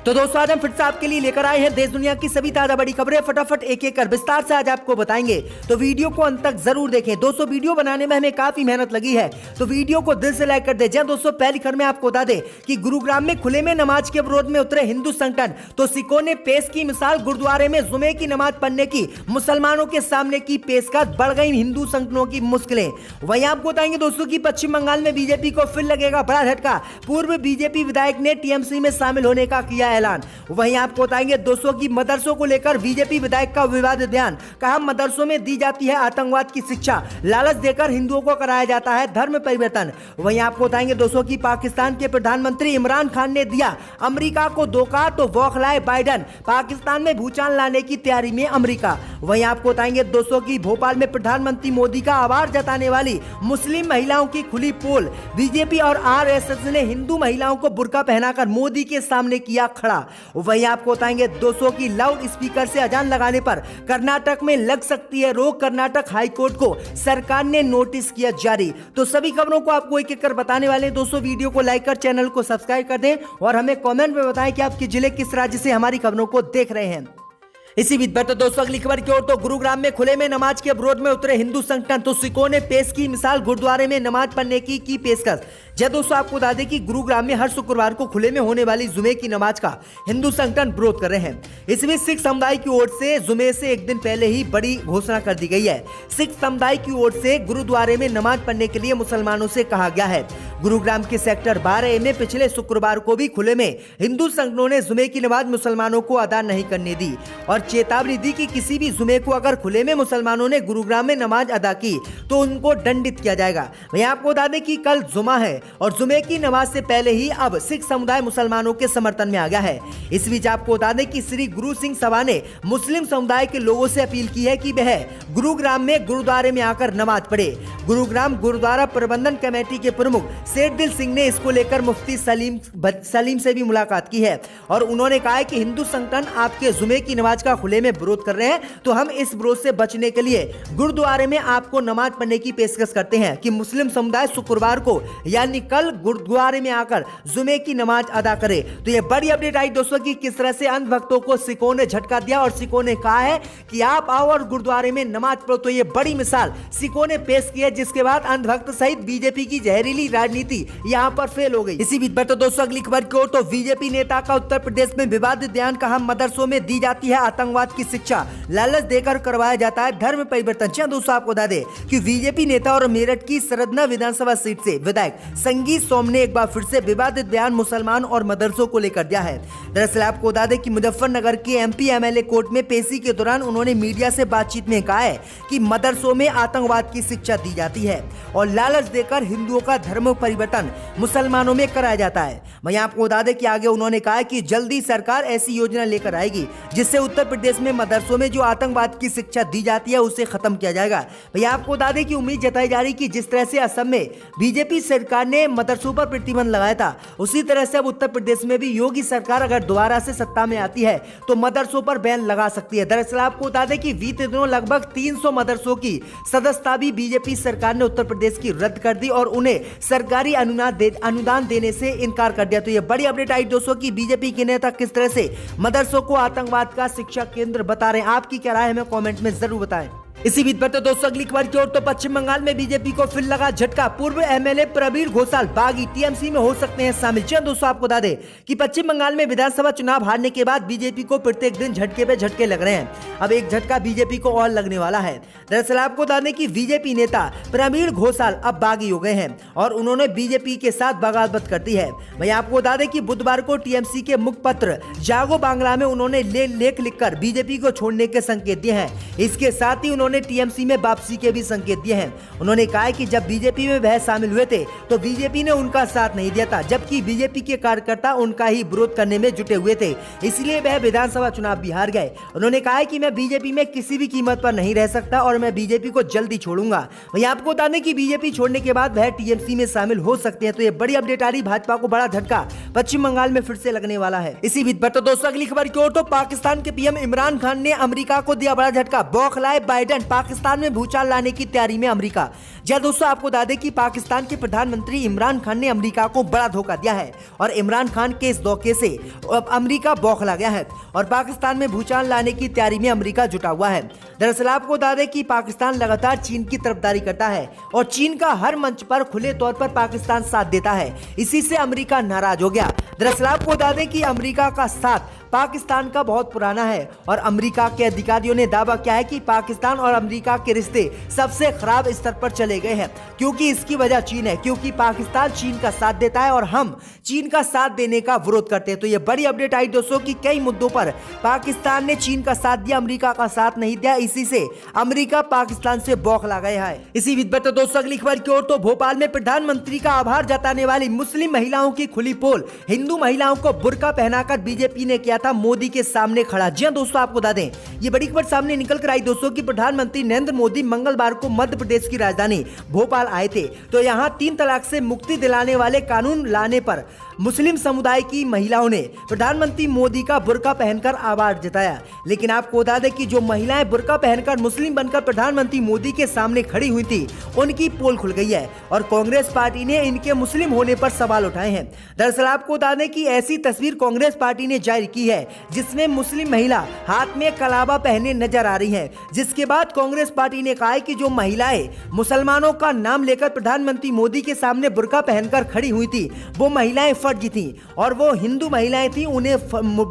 तो दोस्तों आज हम फिर से आपके लिए लेकर आए हैं देश दुनिया की सभी ताजा बड़ी खबरें। फटाफट एक एक कर विस्तार से आज आपको बताएंगे, तो वीडियो को अंत तक जरूर देखें। दोस्तों वीडियो बनाने में हमें काफी मेहनत लगी है, तो वीडियो को दिल से लाइक कर दें। दोस्तों पहली खबर में आपको बता दें कि गुरुग्राम में खुले में नमाज के विरोध में उतरे हिंदू संगठन, तो सिखों ने पेश की मिसाल। गुरुद्वारे में जुमे की नमाज पढ़ने की मुसलमानों के सामने की पेशकश, बढ़ गई हिंदू संगठनों की मुश्किलें। वहीं आपको बताएंगे दोस्तों की पश्चिम बंगाल में बीजेपी को फिर लगेगा बड़ा झटका। पूर्व बीजेपी विधायक ने टीएमसी में शामिल होने का किया ऐलान। वहीं आपको बताएंगे दोस्तों की मदरसों को लेकर बीजेपी विधायक का विवादित बयान। कहा मदरसों में दी जाती है आतंकवाद की शिक्षा, लालच देकर हिंदुओं को कराया जाता है धर्म परिवर्तन। वहीं आपको बताएंगे दोस्तों की पाकिस्तान के प्रधानमंत्री इमरान खान ने दिया अमेरिका को धोखा, तो बौखलाए बाइडेन। पाकिस्तान में भूचाल लाने की तैयारी में अमेरिका। वहीं आपको बताएंगे दोस्तों की भोपाल में प्रधानमंत्री मोदी का आभार जताने वाली मुस्लिम महिलाओं की खुली पोल। बीजेपी और आरएसएस ने हिंदू महिलाओं को बुर्का पहनाकर मोदी के सामने किया खड़ा। वहीं आपको बताएंगे दोस्तों की लाउड स्पीकर से अजान लगाने पर कर्नाटक में लग सकती है रोक। कर्नाटक हाईकोर्ट को सरकार ने नोटिस किया जारी। तो सभी खबरों को आपको एक एक कर बताने वाले हैं। दोस्तों वीडियो को लाइक कर चैनल को सब्सक्राइब कर दें और हमें कमेंट में बताएं कि आप किस जिले किस राज्य से हमारी खबरों को देख रहे हैं। इसी बीच बढ़ते दोस्तों अगली खबर की ओर, तो गुरुग्राम में खुले में नमाज के विरोध में उतरे हिंदू संगठन, तो सिखों ने पेश की मिसाल। गुरुद्वारे में नमाज पढ़ने की पेशकश। दोस्तों आपको बता दें कि गुरुग्राम में हर शुक्रवार को खुले में होने वाली जुमे की नमाज का हिंदू संगठन विरोध कर रहे हैं। इसमें सिख समुदाय की ओर से जुमे से एक दिन पहले ही बड़ी घोषणा कर दी गई है। सिख समुदाय की ओर से गुरुद्वारे में नमाज पढ़ने के लिए मुसलमानों से कहा गया है। गुरुग्राम के सेक्टर 12A में पिछले शुक्रवार को भी खुले में हिंदू संगठनों ने जुमे की नमाज मुसलमानों को अदा नहीं करने दी और चेतावनी दी कि किसी भी जुमे को अगर खुले में मुसलमानों ने गुरुग्राम में नमाज अदा की तो उनको दंडित किया जाएगा। वहीं आपको बता दें कि कल जुमा है और जुमे की नमाज से पहले ही अब सिख समुदाय मुसलमानों के समर्थन में आ गया है। इस बीच आपको बता दें कि श्री गुरु सिंह सभा ने मुस्लिम समुदाय के लोगों से अपील की है कि वह गुरुग्राम में गुरुद्वारे में आकर नमाज पढ़े। गुरुग्राम गुरुद्वारा प्रबंधन कमेटी के प्रमुख शेरदिल सिंह ने इसको लेकर मुफ्ती सलीम से भी मुलाकात की है और उन्होंने कहा है कि हिंदू संगठन आपके जुमे की नमाज का खुले में विरोध कर रहे हैं, तो हम इस विरोध से बचने के लिए गुरुद्वारे में आपको नमाज पढ़ने की पेशकश करते हैं कि मुस्लिम समुदाय शुक्रवार को यानी कल गुरुद्वारे में आकर जुमे की नमाज अदा करे। तो ये बड़ी अपडेट आई दोस्तों की किस तरह से अंधभक्तों को सिखों ने झटका दिया और सिखों ने कहा है कि आप आओ और गुरुद्वारे में नमाज पढ़ो। तो ये बड़ी मिसाल सिखों ने पेश की है, जिसके बाद अंधभक्त सहित बीजेपी की जहरीली राजनीति यहाँ पर फेल हो गई। इसी बीच पर तो दोस्तों अगली खबर की ओर, तो बीजेपी नेता का उत्तर प्रदेश में विवादित बयान। कहा मदरसों में दी जाती है आतंकवाद की शिक्षा, लालच देकर करवाया जाता है धर्म परिवर्तन। दोस्तों आपको बता दें कि बीजेपी नेता और मेरठ की सरदना विधानसभा सीट से विधायक संगीत सोम ने एक बार फिर से विवादित बयान मुसलमान और मदरसों को लेकर दिया है। दरअसल आपको बता दें कि मुजफ्फरनगर के एमपी एमएलए कोर्ट में पेशी के दौरान उन्होंने मीडिया से बातचीत में कहा है कि मदरसों में आतंकवाद की शिक्षा दी जाती है और लालच देकर हिंदुओं का धर्म परिवर्तन मुसलमानों में कराया जाता है। वहीं आपको बता दें कि आगे उन्होंने कहा कि जल्दी सरकार ऐसी योजना लेकर आएगी जिससे उत्तर प्रदेश में मदरसों में जो आतंकवाद की शिक्षा दी जाती है उसे खत्म किया जाएगा। भैया आपको बता दें कि उम्मीद जताई जा रही कि जिस तरह से असम में बीजेपी सरकार ने मदरसों पर प्रतिबंध लगाया था, उसी तरह से अब उत्तर प्रदेश में भी योगी सरकार अगर दोबारा से सत्ता में आती है तो मदरसों पर बैन लगा सकती है। दरअसल आपको बता दें कि बीते दिनों लगभग 300 मदरसों की सदस्यता भी बीजेपी सरकार ने उत्तर प्रदेश की रद्द कर दी और उन्हें सरकारी अनुदान देने से इनकार कर दिया। तो ये बड़ी अपडेट आई दोस्तों की बीजेपी के नेता किस तरह से मदरसों को आतंकवाद का शिक्षा केंद्र बता रहे हैं। आपकी क्या राय है हमें कमेंट में जरूर बताएं। इसी बीच पर तो दोस्तों अगली खबर की ओर, तो पश्चिम बंगाल में बीजेपी को फिर लगा झटका। पूर्व एमएलए प्रवीण घोषाल बागी टीएमसी में हो सकते हैं शामिल। दोस्तों आपको बता दें कि पश्चिम बंगाल में विधानसभा चुनाव हारने के बाद बीजेपी को प्रत्येक दिन झटके पे झटके लग रहे हैं। अब एक झटका बीजेपी को और लगने वाला है। दरअसल आपको बता दें कि बीजेपी नेता प्रवीण घोषाल अब बागी हो गए हैं और उन्होंने बीजेपी के साथ बगावत कर दी है। वहीं आपको बता दें कि बुधवार को टीएमसी के मुखपत्र जागो बांग्ला में उन्होंने लेख लिखकर बीजेपी को छोड़ने के संकेत दिए हैं। इसके साथ ही उन्होंने टीएमसी में वापसी के भी संकेत दिए हैं। उन्होंने कहा है कि जब बीजेपी में वह शामिल हुए थे तो बीजेपी ने उनका साथ नहीं दिया था, जबकि बीजेपी के कार्यकर्ता उनका ही विरोध करने में जुटे हुए थे, इसलिए वह विधानसभा चुनाव भी हार गए। उन्होंने कहा है कि मैं बीजेपी में किसी भी कीमत पर नहीं रह सकता और मैं बीजेपी को जल्दी छोड़ूंगा। वहीं आपको बता दें कि बीजेपी छोड़ने के बाद वह टीएमसी में शामिल हो सकते हैं। तो ये बड़ी अपडेट आ रही, भाजपा को बड़ा झटका पश्चिम बंगाल में फिर से लगने वाला है। इसी बीच तो दोस्तों अगली खबर की ओर, तो पाकिस्तान के पीएम इमरान खान ने अमेरिका को दिया बड़ा झटका। बौखलाए बाइडेन, एंड पाकिस्तान में भूचाल लाने की तैयारी में अमेरिका। जी दोस्तों, आपको बता दें कि पाकिस्तान के प्रधानमंत्री इमरान खान ने अमेरिका को बड़ा धोखा दिया है और इमरान खान के इस धोखे से अब अमेरिका बौखला गया है और पाकिस्तान में भूचाल लाने की तैयारी में अमेरिका जुटा हुआ है। दरअसल आपको बता दें कि पाकिस्तान लगातार चीन की तरफदारी करता है और चीन का हर मंच पर खुले तौर पर पाकिस्तान साथ देता है। इसी से अमेरिका नाराज हो गया। दरअसल आपको बता दें कि अमेरिका का साथ पाकिस्तान का बहुत पुराना है और अमेरिका के अधिकारियों ने दावा किया है कि पाकिस्तान और अमेरिका के रिश्ते सबसे खराब स्तर पर चले गए हैं, क्योंकि इसकी वजह चीन है, क्योंकि पाकिस्तान चीन का साथ देता है और हम चीन का साथ देने का विरोध करते हैं। तो ये बड़ी अपडेट आई दोस्तों कि कई मुद्दों पर पाकिस्तान ने चीन का साथ दिया, अमेरिका का साथ नहीं दिया। इसी से अमेरिका पाकिस्तान से बौखला गया है। इसी बीच में तो दोस्तों अगली खबर की ओर, तो भोपाल में प्रधानमंत्री का आभार जताने वाली मुस्लिम महिलाओं की खुली पोल, हिंदू महिलाओं को बुर्का पहनाकर बीजेपी ने किया था मोदी के सामने खड़ा। जी हां दोस्तों, आपको बता दें ये बड़ी खबर सामने निकल कर आई दोस्तों कि प्रधानमंत्री नरेंद्र मोदी मंगलवार को मध्य प्रदेश की राजधानी भोपाल आए थे। तो यहां 3 तलाक से मुक्ति दिलाने वाले कानून लाने पर मुस्लिम समुदाय की महिलाओं ने प्रधानमंत्री मोदी का बुर्का पहनकर आभार जताया। लेकिन आपको बता दें कि जो महिलाएं बुर्का पहनकर मुस्लिम बनकर प्रधानमंत्री मोदी के सामने खड़ी हुई थी, उनकी पोल खुल गई है और कांग्रेस पार्टी ने इनके मुस्लिम होने पर सवाल उठाए हैं। दरअसल आपको बता दें कि ऐसी तस्वीर कांग्रेस पार्टी ने जारी की है जिसमें मुस्लिम महिला हाथ में कलाबा पहने नजर आ रही है, जिसके बाद कांग्रेस पार्टी ने कहा है कि जो महिलाएं मुसलमानों का नाम लेकर प्रधानमंत्री मोदी के सामने बुर्का पहनकर खड़ी हुई थी, वो महिलाएं फर्जी थी और वो हिंदू महिलाएं थी, उन्हें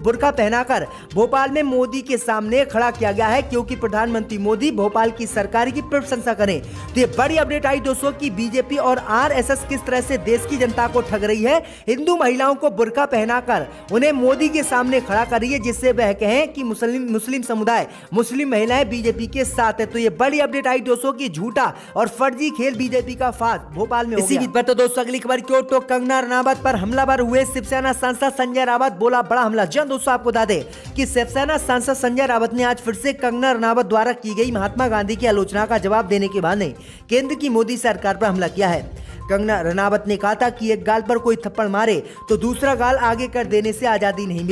बुर्का पहनाकर भोपाल में मोदी के सामने खड़ा किया गया है, क्योंकि प्रधानमंत्री मोदी भोपाल की सरकार की प्रशंसा करें। तो ये बड़ी अपडेट आई दोस्तों कि बीजेपी और आरएसएस किस तरह से देश की जनता को ठग रही है, हिंदू महिलाओं को बुर्का पहनाकर उन्हें मोदी के सामने खड़ा कर रही है, जिससे वह कहें कि मुस्लिम समुदाय, मुस्लिम महिलाएं बीजेपी के साथ है। तो ये बड़ी अपडेट आई दोस्तों कि झूठा और फर्जी खेल बीजेपी का फास भोपाल में हो गया। इसी बीच पर तो दोस्तों अगली खबर की ओर, तो कंगना रनावत पर हमलावर हुए शिवसेना सांसद संजय रावत, बोला बड़ा हमला। जी दोस्तों, आपको बता दें कि शिवसेना सांसद संजय रावत ने आज फिर से कंगना रनावत द्वारा की गई महात्मा गांधी की आलोचना का जवाब देने के बहाने केंद्र की मोदी सरकार पर हमला किया है। कंगना रनावत ने कहा था कि एक गाल पर कोई थप्पड़ मारे तो दूसरा गाल आगे कर देने से आजादी नहीं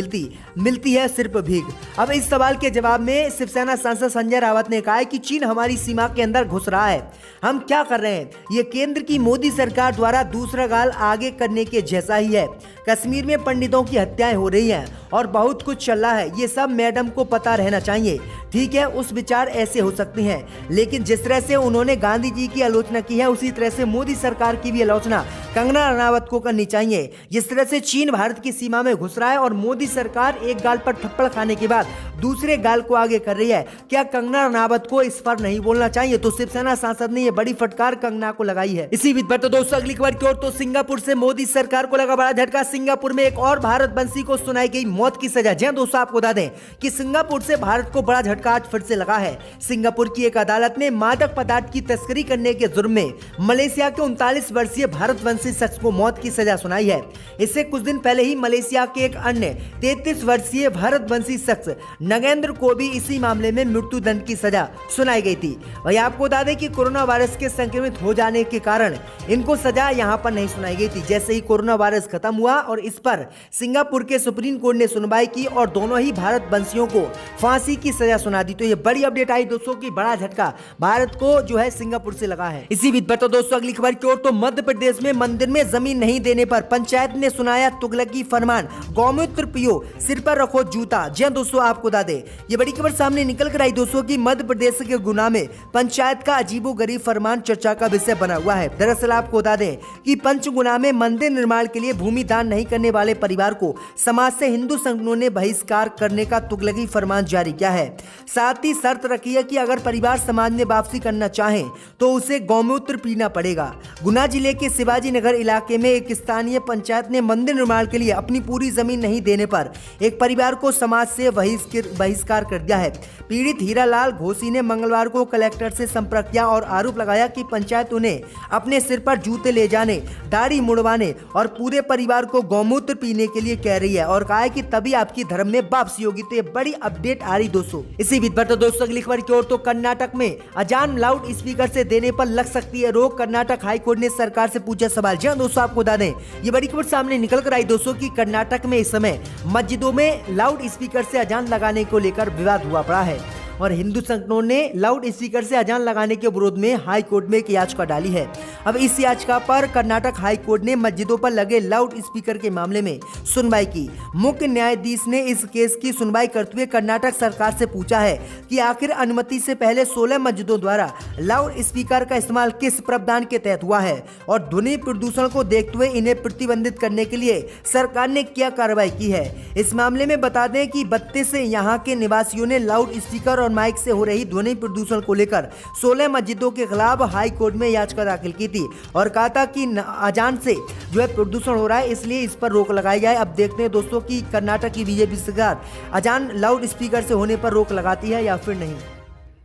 मिलती है सिर्फ भीख। अब इस सवाल के जवाब में शिवसेना सांसद संजय रावत ने कहा है कि चीन हमारी सीमा के अंदर घुस रहा है, हम क्या कर रहे हैं, ये केंद्र की मोदी सरकार द्वारा दूसरा गाल आगे करने के जैसा ही है। कश्मीर में पंडितों की हत्याएं हो रही हैं और बहुत कुछ चल रहा है, ये सब मैडम को पता रहना चाहिए। ठीक है, उस विचार ऐसे हो सकते हैं, लेकिन जिस तरह से उन्होंने गांधी जी की आलोचना की है, उसी तरह से मोदी सरकार की भी आलोचना कंगना रनावत को करनी चाहिए। जिस तरह से चीन भारत की सीमा में घुस रहा है और मोदी सरकार एक गाल पर थप्पड़ खाने के बाद दूसरे गाल को आगे कर रही है, क्या कंगना रनावत को इस पर नहीं बोलना चाहिए? तो शिवसेना सांसद ने यह बड़ी फटकार कंगना को लगाई है। इसी बीच पर तो दोस्तों अगली खबर की ओर, तो सिंगापुर से मोदी सरकार को लगा बड़ा झटका। सिंगापुर में एक और भारतवंशी को सुनाई गई मौत की सजा। जी दोस्तों, आपको बता दें कि सिंगापुर से भारत को बड़ा झटका आज फिर से लगा है। सिंगापुर की एक अदालत ने मादक पदार्थ की तस्करी करने के जुर्म में मलेशिया के 39 वर्षीय भारतवंशी शख्स को मौत की सजा सुनाई है। इससे कुछ दिन पहले ही मलेशिया के एक अन्य 33 वर्षीय भारतवंशी शख्स नगेंद्र को भी इसी मामले में मृत्यु दंड की सजा सुनाई गई थी। वहीं आपको बता दें कि कोरोना वायरस के संक्रमित हो जाने के कारण इनको सजा यहां पर नहीं सुनाई गई थी। जैसे ही कोरोना वायरस खत्म हुआ और इस पर सिंगापुर के सुप्रीम कोर्ट ने सुनवाई की और दोनों ही भारतवंशियों को फांसी की सजा सुना दी। तो ये बड़ी अपडेट आई दोस्तों की बड़ा झटका भारत को जो है सिंगापुर से लगा है। इसी बीच पर तो दोस्तों अगली खबर की ओर, तो मध्य प्रदेश में मंदिर में जमीन नहीं देने पर पंचायत ने सुनाया तुगलकी फरमान, गौमूत्र पियो सिर पर रखो जूता। जी दोस्तों, आपको बता दें ये बड़ी खबर सामने निकल कर आई दोस्तों की मध्य प्रदेश के गुना में पंचायत का अजीबोगरीब फरमान चर्चा का विषय बना हुआ है। दरअसल आपको बता दें कि पंचगुना में मंदिर निर्माण के लिए भूमि दान नहीं करने वाले परिवार को समाज से हिंदू संगठनों ने बहिष्कार करने का तुगलकी फरमान जारी किया है। साथ ही शर्त रखी है कि अगर परिवार समाज में वापसी करना चाहे तो उसे गौमूत्र पीना पड़ेगा। गुना जिले के शिवाजी नगर इलाके में एक स्थानीय पंचायत ने मंदिर निर्माण के लिए अपनी पूरी जमीन नहीं देने पर एक परिवार को समाज से बहिष्कार कर दिया है। पीड़ित हीरालाल घोसी ने मंगलवार को कलेक्टर से संपर्क किया और आरोप लगाया कि पंचायत उन्हें अपने सिर पर जूते ले जाने, दाढ़ी मुड़वाने और पूरे परिवार को गौमूत्र पीने के लिए कह रही है और कहा है कि तभी आपकी धर्म में वापसी होगी। तो ये बड़ी अपडेट आ रही दोस्तों। इसी बीच पर तो दोस्तों अगली खबर की ओर, तो कर्नाटक में अजान लाउड स्पीकर से देने पर लग सकती है रोक। कर्नाटक हाईकोर्ट ने सरकार से पूछा सवाल। जी दोस्तों, आपको बता दें ये बड़ी खबर सामने निकल कर आई दोस्तों की कर्नाटक में इस समय मस्जिदों में लाउड स्पीकर से अजान लगाने को लेकर विवाद हुआ पड़ा है और हिंदू संगठनों ने लाउड स्पीकर से अजान लगाने के विरोध में हाई कोर्ट में एक याचिका डाली है। अब इस याचिका पर कर्नाटक हाई कोर्ट ने मस्जिदों पर लगे लाउड स्पीकर के मामले में सुनवाई की। मुख्य न्यायाधीश ने इस केस की सुनवाई करते हुए कर्नाटक सरकार से पूछा है कि आखिर अनुमति से पहले 16 मस्जिदों द्वारा लाउड स्पीकर का इस्तेमाल किस प्रावधान के तहत हुआ है और ध्वनि प्रदूषण को देखते हुए इन्हें प्रतिबंधित करने के लिए सरकार ने क्या कार्रवाई की है। इस मामले में बता दें कि 32 से यहाँ के निवासियों ने लाउड स्पीकर और माइक से हो रही ध्वनि प्रदूषण को लेकर 16 मस्जिदों के खिलाफ हाई कोर्ट में याचिका दाखिल की थी और कहा था कि अजान से जो है प्रदूषण हो रहा है, इसलिए इस पर रोक लगाई जाए। अब देखते हैं दोस्तों कि कर्नाटक की बीजेपी सरकार अजान लाउड स्पीकर से होने पर रोक लगाती है या फिर नहीं।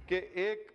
कि एक